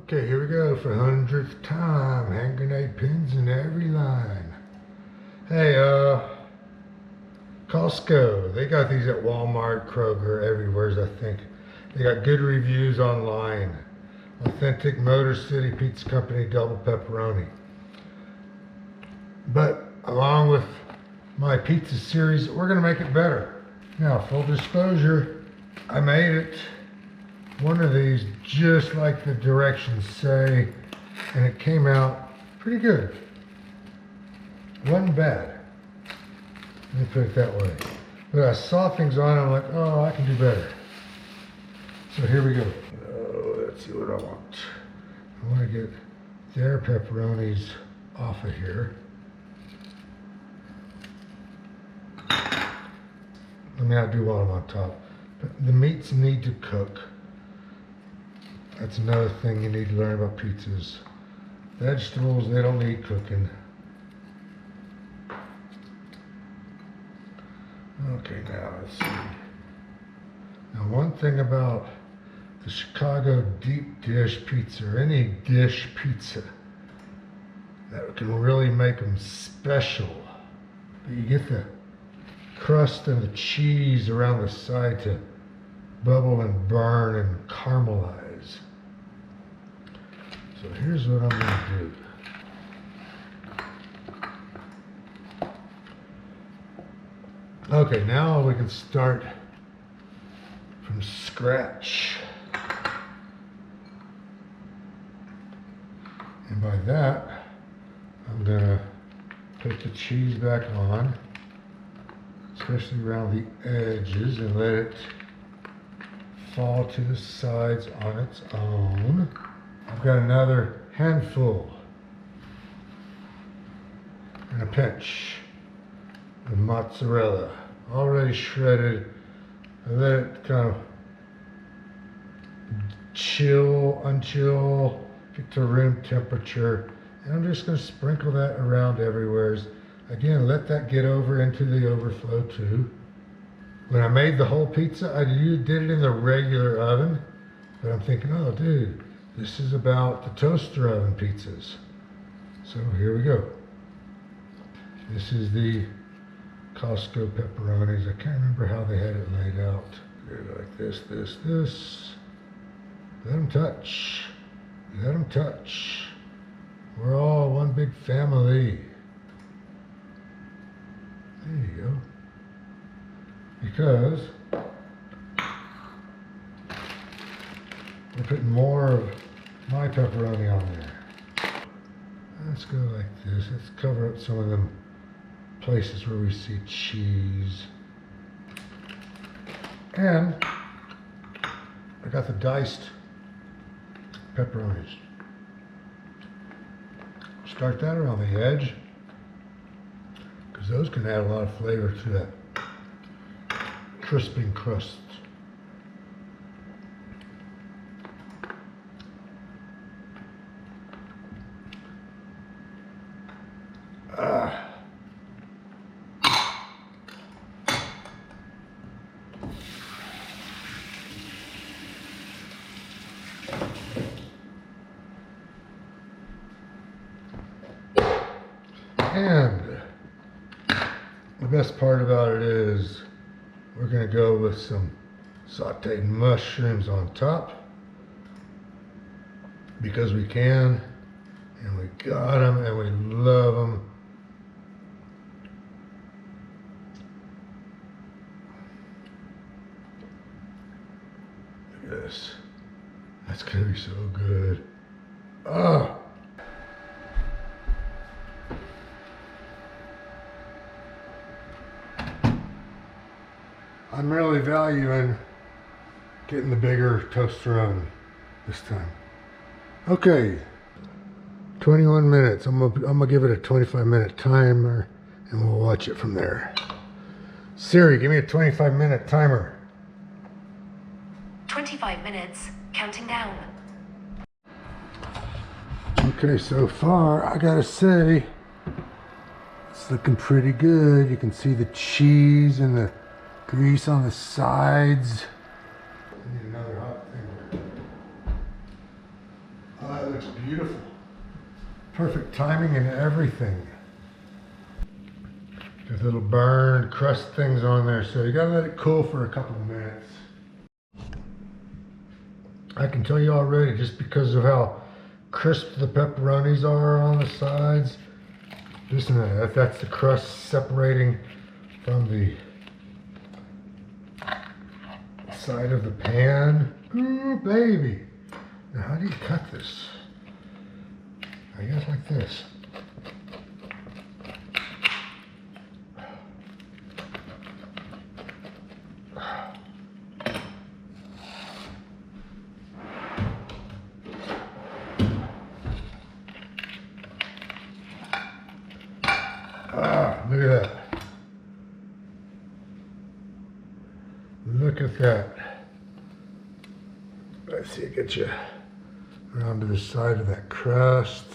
Okay, here we go for 100th time. Hand grenade pins in every line. Hey, Costco. They got these at Walmart, Kroger, everywhere, I think. They got good reviews online. Authentic Motor City Pizza Company double pepperoni. But along with my pizza series, we're gonna make it better. Now, full disclosure, I made it. One of these just like the directions say, and it came out pretty good. Wasn't bad. Let me put it that way. But I saw things on it, I'm like, oh, I can do better. So here we go. Oh, let's see what I want. I want to get their pepperonis off of here. Let me not do one of them on top. But the meats need to cook. That's another thing you need to learn about pizzas. Vegetables, they don't need cooking. Okay, now let's see. Now, one thing about the Chicago deep dish pizza, or any dish pizza, that can really make them special. You get the crust and the cheese around the side to bubble and burn and caramelize. So here's what I'm going to do. Okay, now we can start from scratch. And by that, I'm going to put the cheese back on, especially around the edges, and let it fall to the sides on its own. I've got another handful and a pinch of mozzarella, already shredded. I let it kind of unchill, get to room temperature, and I'm just going to sprinkle that around everywhere. Again, let that get over into the overflow too. When I made the whole pizza, I did it in the regular oven, but I'm thinking, oh dude, this is about the toaster oven pizzas. So here we go. This is the Costco pepperonis. I can't remember how they had it laid out. They're like this. Let them touch. Let them touch. We're all one big family. There you go. Because we're putting more of my pepperoni on there. Let's go like this. Let's cover up some of them places where we see cheese. And I got the diced pepperonis. Start that around the edge, because those can add a lot of flavor to that crisping crust. And the best part about it is we're going to go with some sauteed mushrooms on top, because we can, and we got them, and we love them. Look at this. That's going to be so good. Oh! I'm really valuing getting the bigger toaster oven this time. Okay, 21 minutes. I'm gonna give it a 25-minute timer, and we'll watch it from there. Siri, give me a 25-minute timer. 25 minutes, counting down. Okay, so far, I gotta say, it's looking pretty good. You can see the cheese and the grease on the sides. I need another hot finger. looks beautiful. Perfect timing and everything. There's little burned crust things on there, so you gotta let it cool for a couple of minutes. I can tell you already, just because of how crisp the pepperonis are on the sides. Listen to that, that's the crust separating from the side of the pan. Ooh, baby. Now, how do you cut this? I guess like this. Look at that. Look at that. Let's see, get you around to the side of that crust.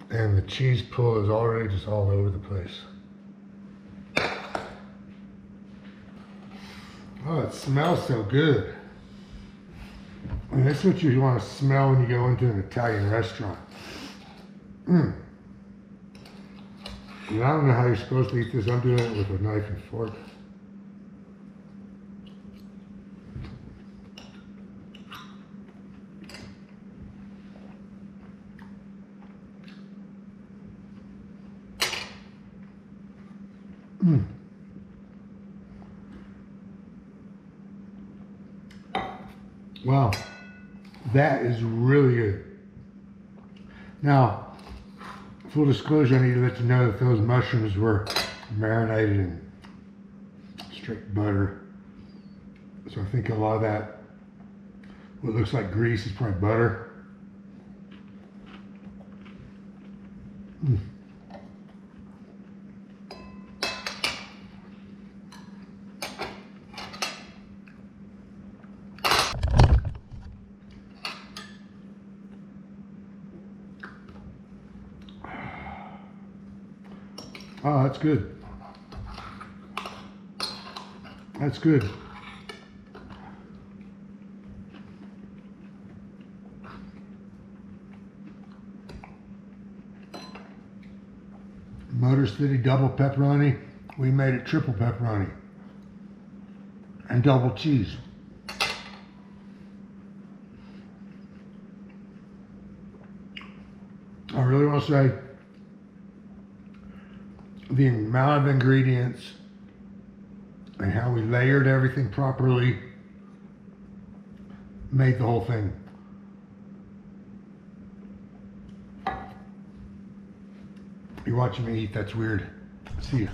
And the cheese pull is already just all over the place. Oh, it smells so good. And that's what you want to smell when you go into an Italian restaurant. And I don't know how you're supposed to eat this. I'm doing it with a knife and fork. Wow, that is really good. Now, full disclosure, I need to let you know that those mushrooms were marinated in straight butter. So I think a lot of that, what looks like grease, is probably butter. Oh, that's good. That's good. Motor City double pepperoni. We made it triple pepperoni. And double cheese. I really want to say, the amount of ingredients and how we layered everything properly made the whole thing. You're watching me eat, that's weird. See ya.